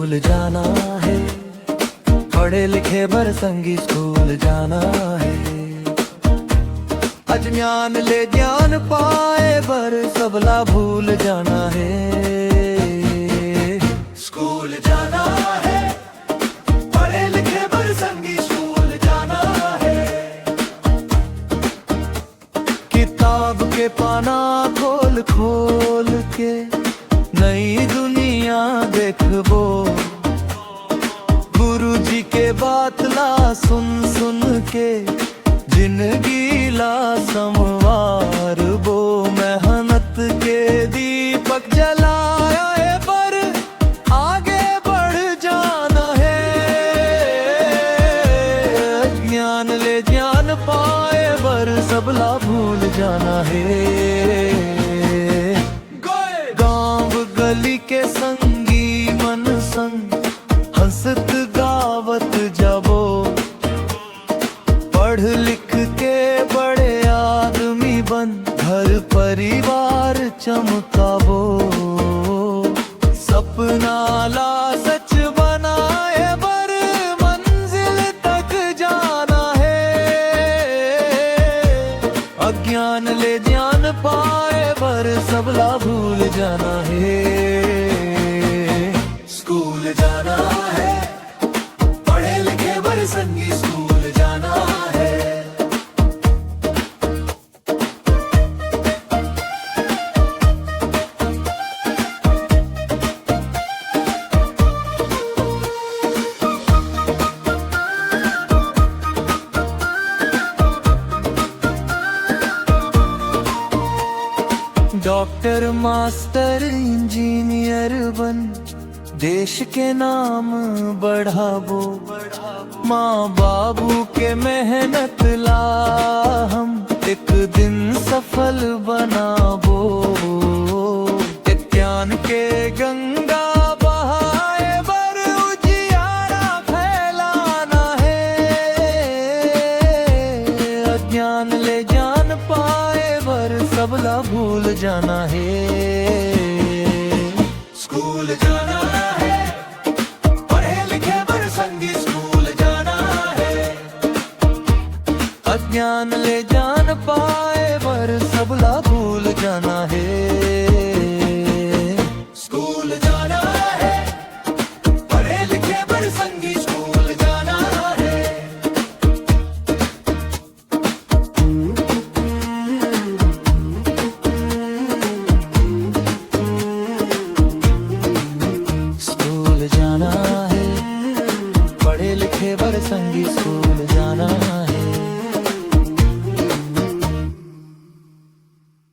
School जाना है, पढ़े लिखे बरसंगी स्कूल जाना है। अज्ञान ले ज्ञान पाए बर सबला भूल जाना है। स्कूल जाना है, पढ़े लिखे बरसंगी स्कूल जाना है। किताब के पाना खोल खोल के नई दुनिया देखबो, गुरु जी के बात ला सुन सुन के जिंदगी ला संवार बो। मेहनत के दीपक जलाया है पर आगे बढ़ जाना है। ज्ञान ले ज्ञान पाए बर सबला भूल जाना है। गली के संगी मन संग हंसत गावत जाबो, पढ़ लिख के बड़े आदमी बन घर परिवार चमकाबो। सपना ला सच बनाए बर मंजिल तक जाना है। अज्ञान ले ज्ञान पाए बर सबला भूल जाना है। स्कूल जाना है, पढ़े लिखे बरसंगी स्कूल जाना है। डॉक्टर मास्टर इंजीनियर बन देश के नाम बढ़ाबो। माँ बाबू के मेहनत ला हम एक दिन सफल बनाबो। ज्ञान के गंगा बहाए बर उजियारा फैलाना है। अज्ञान ले ज्ञान पाए बर सबला भूल जाना है। स्कूल जाना है, पढ़े लिखे बरसंगी स्कूल जाना है। अज्ञान ले ज्ञान पाए बर सबला भूल जाना है। स्कूल जाना है, पढ़े लिखे बरसंगी स्कूल जाना है। स्कूल जाना है, पढ़े लिखे बरसंगी स्कूल जाना है।